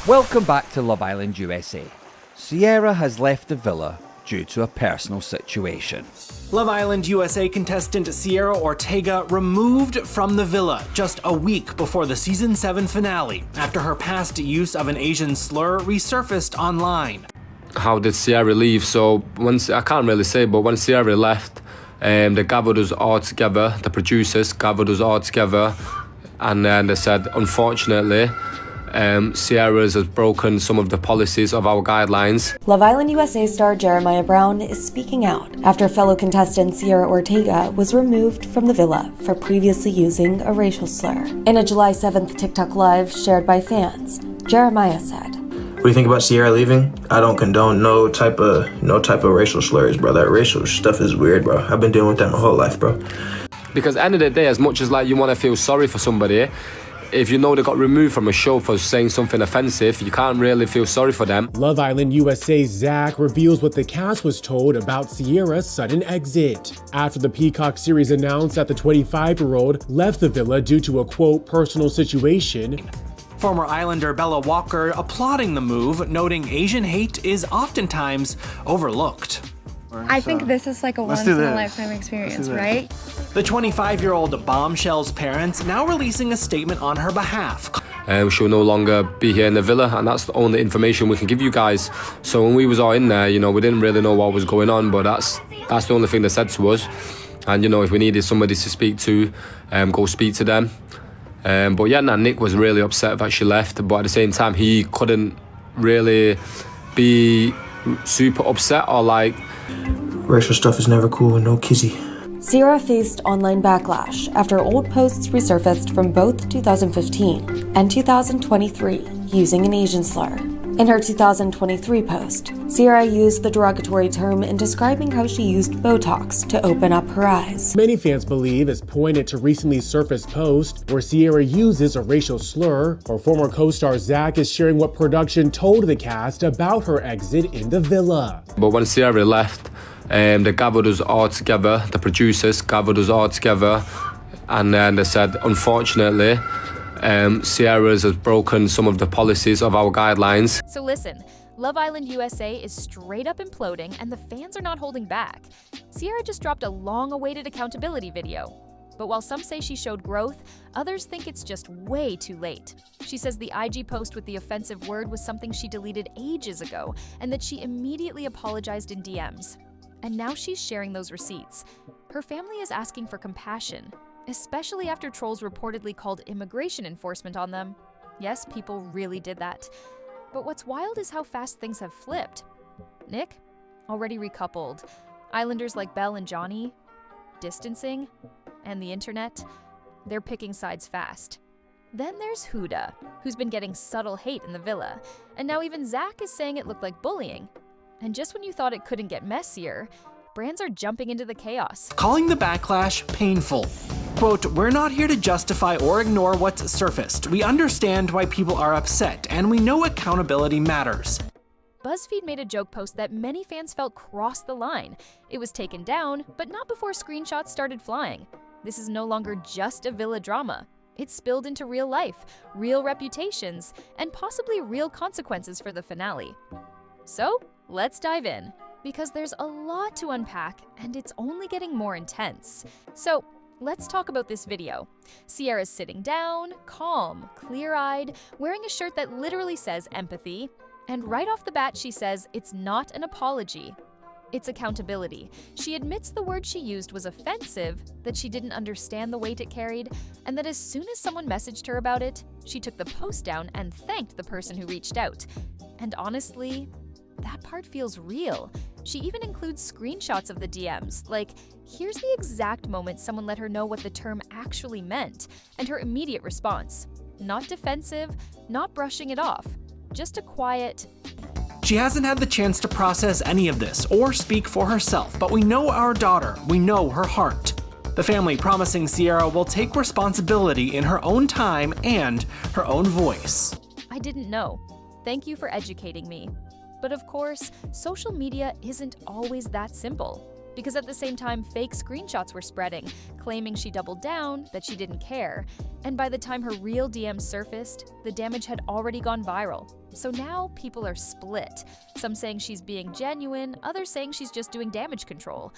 Welcome back to Love Island USA. Cierra has left the villa due to a personal situation. Love Island USA contestant Cierra Ortega removed from the villa just a week before the season 7 finale after her past use of an Asian slur resurfaced online. How did Cierra leave? So I can't really say, but when Cierra left, they gathered us all together, the producers gathered us all together, and then they said, unfortunately, Cierra has broken some of the policies of our guidelines. Love Island USA star Jeremiah Brown is speaking out after fellow contestant Cierra Ortega was removed from the villa for previously using a racial slur. In a July 7th TikTok live shared by fans, Jeremiah said, "What do you think about Cierra leaving? I don't condone no type of racial slurs, bro. That racial stuff is weird, bro. I've been dealing with that my whole life, bro." Because at the end of the day, as much as like you want to feel sorry for somebody, if you know they got removed from a show for saying something offensive, you can't really feel sorry for them. Love Island USA's Zach reveals what the cast was told about Cierra's sudden exit. After the Peacock series announced that the 25-year-old left the villa due to a, quote, personal situation. Former Islander Bella Walker applauding the move, noting Asian hate is oftentimes overlooked. I think this is like a once-in-a-lifetime experience, right? The 25-year-old bombshell's parents now releasing a statement on her behalf. She'll no longer be here in the villa, and that's the only information we can give you guys. So when we was all in there, you know, we didn't really know what was going on, but that's the only thing they said to us. And, you know, if we needed somebody to speak to, go speak to them. But yeah, Nick was really upset that she left, but at the same time, he couldn't really be super upset or like... Racial stuff is never cool, no kizzy. Cierra faced online backlash after old posts resurfaced from both 2015 and 2023 using an Asian slur. In her 2023 post, Cierra used the derogatory term in describing how she used Botox to open up her eyes. Many fans believe is pointed to recently surfaced post where Cierra uses a racial slur. Her former co-star Zach is sharing what production told the cast about her exit in the villa. But when Cierra left, they gathered us all together, the producers gathered us all together, and then they said, unfortunately, Cierra has broken some of the policies of our guidelines. So listen, Love Island USA is straight up imploding and the fans are not holding back. Cierra just dropped a long-awaited accountability video. But while some say she showed growth, others think it's just way too late. She says the IG post with the offensive word was something she deleted ages ago and that she immediately apologized in DMs. And now she's sharing those receipts. Her family is asking for compassion, especially after trolls reportedly called immigration enforcement on them. Yes, people really did that. But what's wild is how fast things have flipped. Nick, already recoupled. Islanders like Belle and Johnny, distancing, and the internet, they're picking sides fast. Then there's Huda, who's been getting subtle hate in the villa, and now even Zach is saying it looked like bullying. And just when you thought it couldn't get messier, brands are jumping into the chaos. Calling the backlash painful. Quote, "We're not here to justify or ignore what's surfaced. We understand why people are upset, and we know accountability matters." BuzzFeed made a joke post that many fans felt crossed the line. It was taken down, but not before screenshots started flying. This is no longer just a villa drama. It's spilled into real life, real reputations, and possibly real consequences for the finale. So, let's dive in, because there's a lot to unpack and it's only getting more intense. So, let's talk about this video. Cierra's sitting down, calm, clear-eyed, wearing a shirt that literally says empathy, and right off the bat she says it's not an apology, it's accountability. She admits the word she used was offensive, that she didn't understand the weight it carried, and that as soon as someone messaged her about it, she took the post down and thanked the person who reached out. And honestly, that part feels real. She even includes screenshots of the DMs, like, here's the exact moment someone let her know what the term actually meant, and her immediate response. Not defensive, not brushing it off, just a quiet... She hasn't had the chance to process any of this or speak for herself, but we know our daughter, we know her heart. The family promising Cierra will take responsibility in her own time and her own voice. I didn't know. Thank you for educating me. But of course, social media isn't always that simple, because at the same time, fake screenshots were spreading, claiming she doubled down, that she didn't care, and by the time her real DMs surfaced, the damage had already gone viral. So now people are split. Some saying she's being genuine, others saying she's just doing damage control.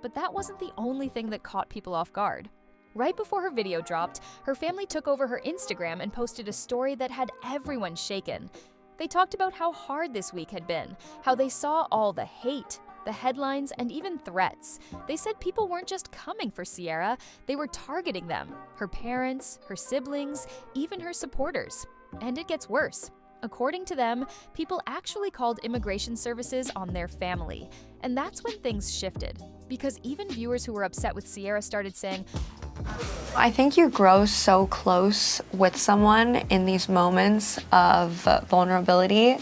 But that wasn't the only thing that caught people off guard. Right before her video dropped, her family took over her Instagram and posted a story that had everyone shaken. They talked about how hard this week had been, how they saw all the hate, the headlines, and even threats. They said people weren't just coming for Cierra, they were targeting them, her parents, her siblings, even her supporters. And it gets worse. According to them, people actually called immigration services on their family. And that's when things shifted, because even viewers who were upset with Cierra started saying, I think you grow so close with someone in these moments of vulnerability.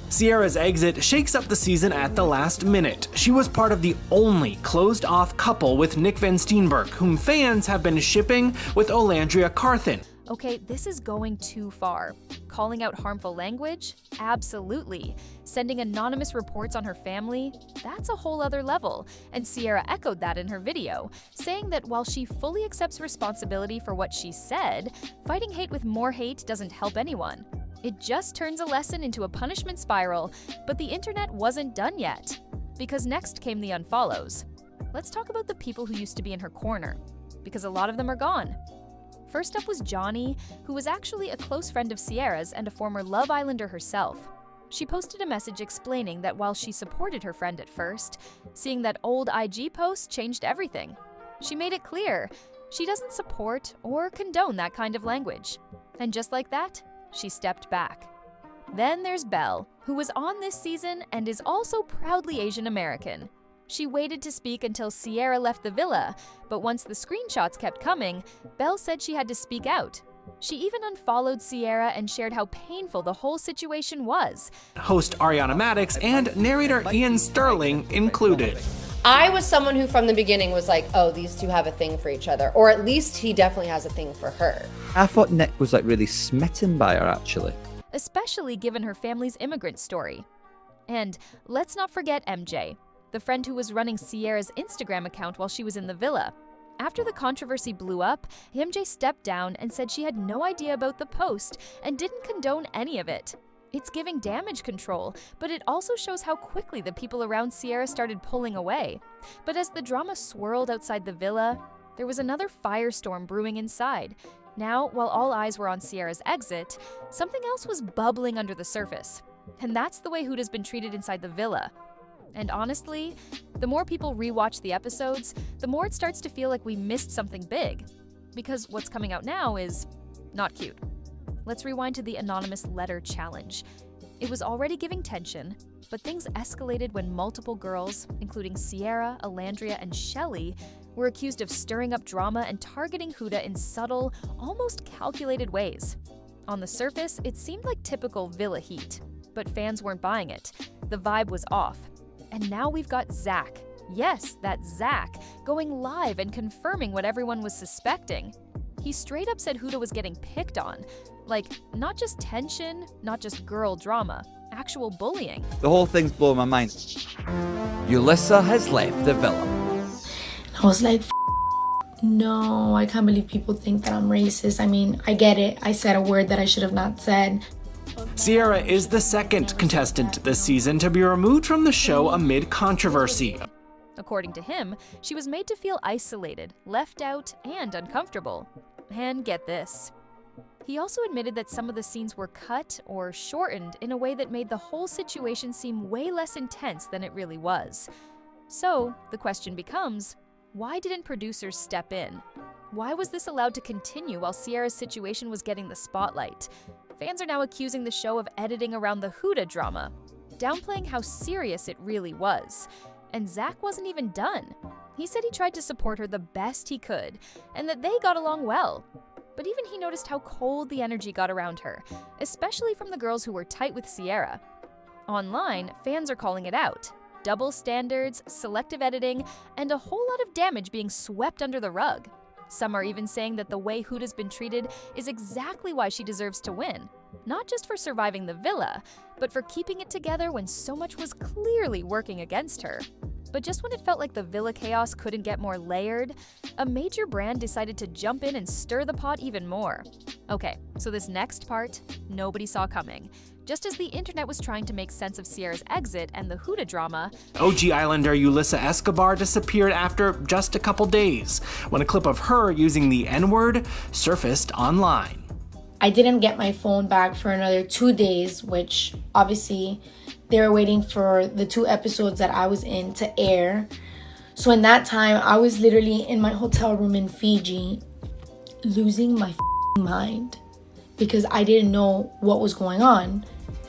Cierra's exit shakes up the season at the last minute. She was part of the only closed-off couple with Nick Van Steenberg, whom fans have been shipping with Olandria Carthen. Okay, this is going too far. Calling out harmful language? Absolutely. Sending anonymous reports on her family? That's a whole other level. And Cierra echoed that in her video, saying that while she fully accepts responsibility for what she said, fighting hate with more hate doesn't help anyone. It just turns a lesson into a punishment spiral, but the internet wasn't done yet. Because next came the unfollows. Let's talk about the people who used to be in her corner, because a lot of them are gone. First up was Johnny, who was actually a close friend of Cierra's and a former Love Islander herself. She posted a message explaining that while she supported her friend at first, seeing that old IG post changed everything. She made it clear she doesn't support or condone that kind of language. And just like that, she stepped back. Then there's Belle, who was on this season and is also proudly Asian American. She waited to speak until Cierra left the villa, but once the screenshots kept coming, Belle said she had to speak out. She even unfollowed Cierra and shared how painful the whole situation was. Host Ariana Maddox and narrator Ian Sterling included. I was someone who from the beginning was like, oh, these two have a thing for each other, or at least he definitely has a thing for her. I thought Nick was like really smitten by her, actually. Especially given her family's immigrant story. And let's not forget MJ, the friend who was running Cierra's Instagram account while she was in the villa. After the controversy blew up, MJ stepped down and said she had no idea about the post and didn't condone any of it. It's giving damage control, but it also shows how quickly the people around Cierra started pulling away. But as the drama swirled outside the villa, there was another firestorm brewing inside. Now, while all eyes were on Cierra's exit, something else was bubbling under the surface. And that's the way Huda's been treated inside the villa. And honestly, the more people rewatch the episodes, the more it starts to feel like we missed something big. Because what's coming out now is not cute. Let's rewind to the anonymous letter challenge. It was already giving tension, but things escalated when multiple girls, including Cierra, Olandria, and Shelly, were accused of stirring up drama and targeting Huda in subtle, almost calculated ways. On the surface, it seemed like typical villa heat, but fans weren't buying it. The vibe was off. And now we've got Zach. Yes, that Zach, going live and confirming what everyone was suspecting. He straight up said Huda was getting picked on. Like, not just tension, not just girl drama, actual bullying. The whole thing's blowing my mind. Yulissa has left the villa. I was like, no, I can't believe people think that I'm racist. I mean, I get it. I said a word that I should have not said. Cierra is the second contestant this season to be removed from the show amid controversy. According to him, she was made to feel isolated, left out, and uncomfortable. And get this. He also admitted that some of the scenes were cut or shortened in a way that made the whole situation seem way less intense than it really was. So, the question becomes, why didn't producers step in? Why was this allowed to continue while Cierra's situation was getting the spotlight? Fans are now accusing the show of editing around the Huda drama, downplaying how serious it really was. And Zach wasn't even done. He said he tried to support her the best he could, and that they got along well. But even he noticed how cold the energy got around her, especially from the girls who were tight with Cierra. Online, fans are calling it out. Double standards, selective editing, and a whole lot of damage being swept under the rug. Some are even saying that the way Huda's been treated is exactly why she deserves to win. Not just for surviving the villa, but for keeping it together when so much was clearly working against her. But just when it felt like the villa chaos couldn't get more layered, a major brand decided to jump in and stir the pot even more. Okay, so this next part, nobody saw coming. Just as the internet was trying to make sense of Cierra's exit and the Huda drama, OG Islander Yulissa Escobar disappeared after just a couple days, when a clip of her using the N-word surfaced online. I didn't get my phone back for another 2 days, which obviously they were waiting for the 2 episodes that I was in to air. So in that time, I was literally in my hotel room in Fiji, losing my mind because I didn't know what was going on.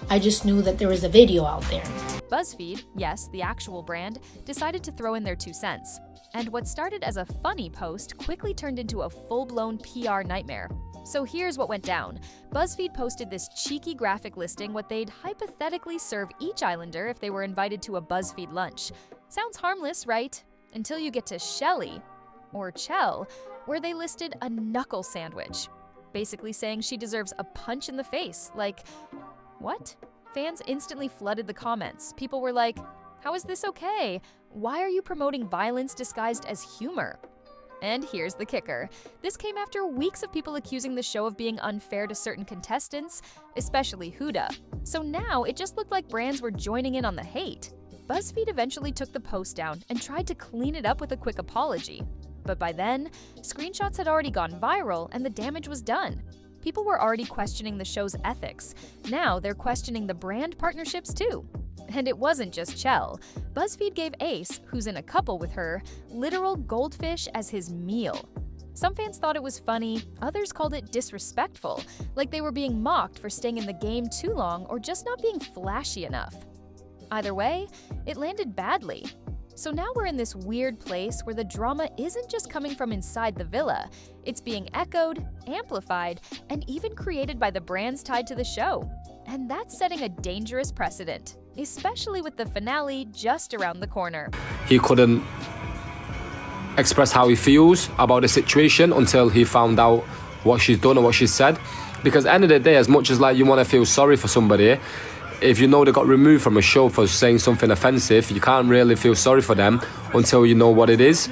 I just knew that there was a video out there. BuzzFeed, yes, the actual brand, decided to throw in their 2 cents. And what started as a funny post quickly turned into a full-blown PR nightmare. So here's what went down. BuzzFeed posted this cheeky graphic listing what they'd hypothetically serve each Islander if they were invited to a BuzzFeed lunch. Sounds harmless, right? Until you get to Shelly, or Chell, where they listed a knuckle sandwich. Basically saying she deserves a punch in the face, like, what? Fans instantly flooded the comments. People were like, how is this okay? Why are you promoting violence disguised as humor? And here's the kicker. This came after weeks of people accusing the show of being unfair to certain contestants, especially Huda. So now it just looked like brands were joining in on the hate. BuzzFeed eventually took the post down and tried to clean it up with a quick apology. But by then, screenshots had already gone viral and the damage was done. People were already questioning the show's ethics. Now they're questioning the brand partnerships too. And it wasn't just Chell. BuzzFeed gave Ace, who's in a couple with her, literal goldfish as his meal. Some fans thought it was funny, others called it disrespectful, like they were being mocked for staying in the game too long or just not being flashy enough. Either way, it landed badly. So now we're in this weird place where the drama isn't just coming from inside the villa, it's being echoed, amplified, and even created by the brands tied to the show. And that's setting a dangerous precedent, especially with the finale just around the corner. He couldn't express how he feels about the situation until he found out what she's done or what she said. Because at the end of the day, as much as like you want to feel sorry for somebody, if you know they got removed from a show for saying something offensive, you can't really feel sorry for them until you know what it is.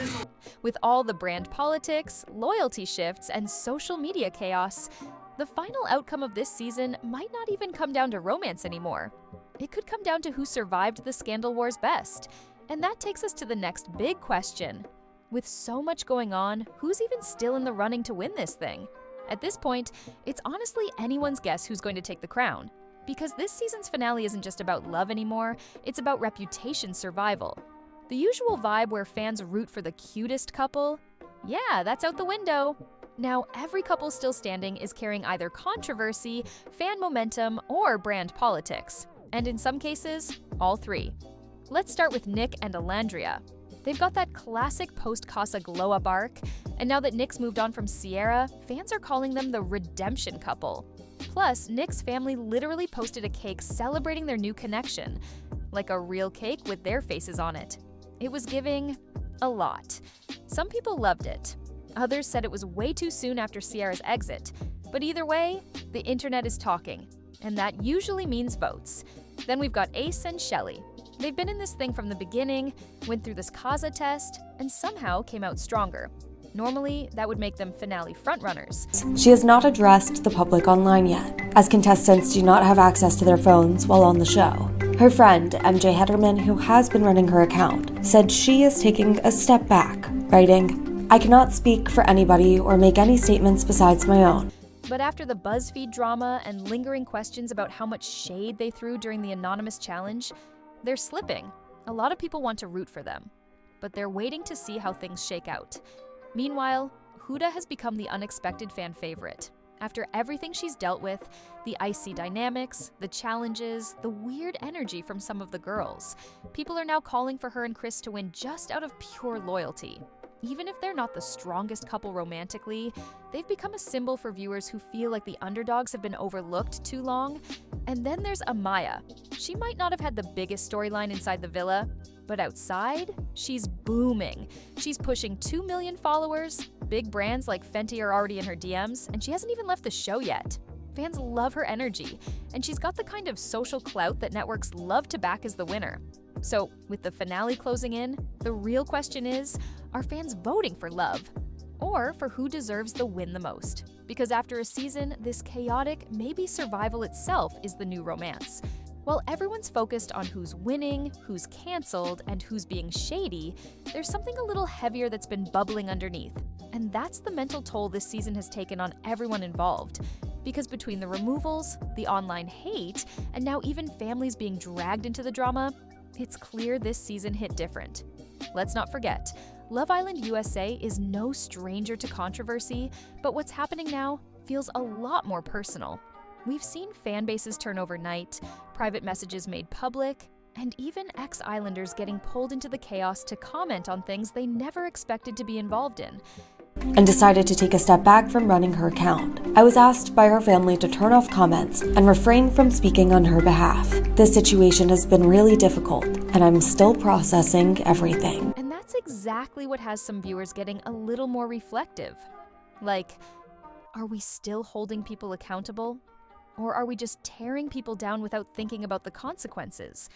With all the brand politics, loyalty shifts, and social media chaos, the final outcome of this season might not even come down to romance anymore. It could come down to who survived the scandal wars best. And that takes us to the next big question. With so much going on, who's even still in the running to win this thing? At this point, it's honestly anyone's guess who's going to take the crown. Because this season's finale isn't just about love anymore, it's about reputation survival. The usual vibe where fans root for the cutest couple? Yeah, that's out the window. Now, every couple still standing is carrying either controversy, fan momentum, or brand politics. And in some cases, all 3. Let's start with Nick and Alandria. They've got that classic post-Casa glow-up arc, and now that Nick's moved on from Cierra, fans are calling them the redemption couple. Plus, Nick's family literally posted a cake celebrating their new connection, like a real cake with their faces on it. It was giving a lot. Some people loved it. Others said it was way too soon after Cierra's exit. But either way, the internet is talking, and that usually means votes. Then we've got Ace and Shelly. They've been in this thing from the beginning, went through this Casa test, and somehow came out stronger. Normally, that would make them finale frontrunners. She has not addressed the public online yet, as contestants do not have access to their phones while on the show. Her friend, MJ Hederman, who has been running her account, said she is taking a step back, writing, "I cannot speak for anybody or make any statements besides my own." But after the BuzzFeed drama and lingering questions about how much shade they threw during the anonymous challenge, they're slipping. A lot of people want to root for them, but they're waiting to see how things shake out. Meanwhile, Huda has become the unexpected fan favorite. After everything she's dealt with, the icy dynamics, the challenges, the weird energy from some of the girls, people are now calling for her and Chris to win just out of pure loyalty. Even if they're not the strongest couple romantically, they've become a symbol for viewers who feel like the underdogs have been overlooked too long. And then there's Amaya. She might not have had the biggest storyline inside the villa, but outside, she's booming. She's pushing 2 million followers, big brands like Fenty are already in her DMs, and she hasn't even left the show yet. Fans love her energy, and she's got the kind of social clout that networks love to back as the winner. So, with the finale closing in, the real question is, are fans voting for love? Or for who deserves the win the most? Because after a season, this chaotic, maybe survival itself is the new romance. While everyone's focused on who's winning, who's canceled, and who's being shady, there's something a little heavier that's been bubbling underneath. And that's the mental toll this season has taken on everyone involved. Because between the removals, the online hate, and now even families being dragged into the drama, it's clear this season hit different. Let's not forget, Love Island USA is no stranger to controversy, but what's happening now feels a lot more personal. We've seen fan bases turn overnight, private messages made public, and even ex-Islanders getting pulled into the chaos to comment on things they never expected to be involved in. And decided to take a step back from running her account. I was asked by her family to turn off comments and refrain from speaking on her behalf. This situation has been really difficult, and I'm still processing everything. And that's exactly what has some viewers getting a little more reflective. Like, are we still holding people accountable? Or are we just tearing people down without thinking about the consequences?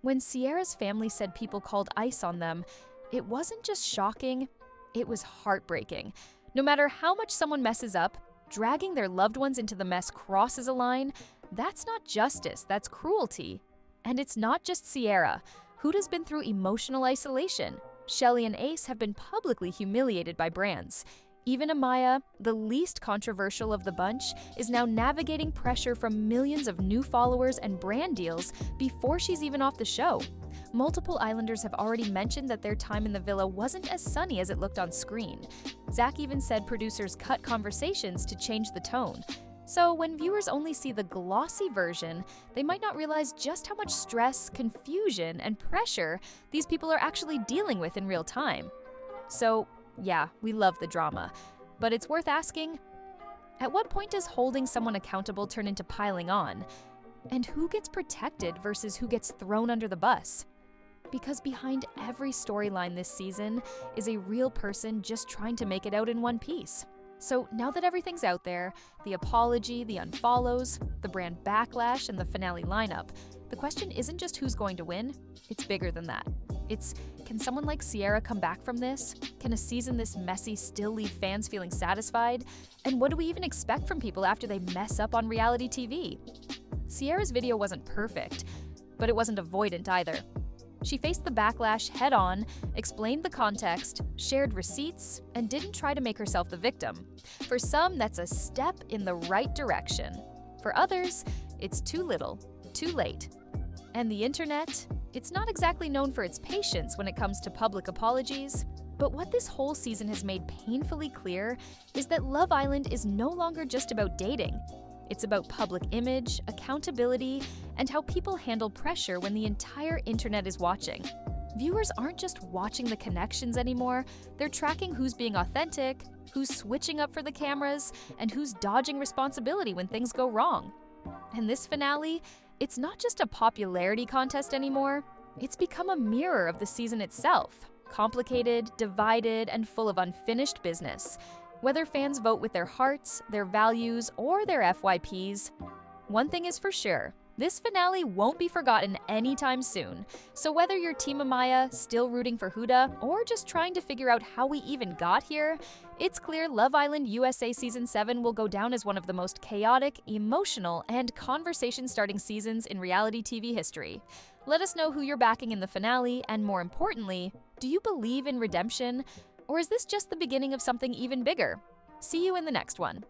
When Cierra's family said people called ICE on them, it wasn't just shocking, it was heartbreaking. No matter how much someone messes up, dragging their loved ones into the mess crosses a line. That's not justice, that's cruelty. And it's not just Cierra. Huda's been through emotional isolation. Shelly and Ace have been publicly humiliated by brands. Even Amaya, the least controversial of the bunch, is now navigating pressure from millions of new followers and brand deals before she's even off the show. Multiple Islanders have already mentioned that their time in the villa wasn't as sunny as it looked on screen. Zach even said producers cut conversations to change the tone. So when viewers only see the glossy version, they might not realize just how much stress, confusion, and pressure these people are actually dealing with in real time. So, yeah, we love the drama, but it's worth asking, at what point does holding someone accountable turn into piling on? And who gets protected versus who gets thrown under the bus? Because behind every storyline this season is a real person just trying to make it out in one piece. So now that everything's out there, the apology, the unfollows, the brand backlash, and the finale lineup, the question isn't just who's going to win, it's bigger than that. It's, can someone like Cierra come back from this? Can a season this messy still leave fans feeling satisfied? And what do we even expect from people after they mess up on reality TV? Cierra's video wasn't perfect, but it wasn't avoidant either. She faced the backlash head-on, explained the context, shared receipts, and didn't try to make herself the victim. For some, that's a step in the right direction. For others, it's too little, too late. And the internet, it's not exactly known for its patience when it comes to public apologies. But what this whole season has made painfully clear is that Love Island is no longer just about dating. It's about public image, accountability, and how people handle pressure when the entire internet is watching. Viewers aren't just watching the connections anymore, they're tracking who's being authentic, who's switching up for the cameras, and who's dodging responsibility when things go wrong. And this finale, it's not just a popularity contest anymore, it's become a mirror of the season itself. Complicated, divided, and full of unfinished business. Whether fans vote with their hearts, their values, or their FYPs, one thing is for sure, this finale won't be forgotten anytime soon. So whether you're Team Amaya, still rooting for Huda, or just trying to figure out how we even got here, it's clear Love Island USA Season 7 will go down as one of the most chaotic, emotional, and conversation-starting seasons in reality TV history. Let us know who you're backing in the finale, and more importantly, do you believe in redemption? Or is this just the beginning of something even bigger? See you in the next one.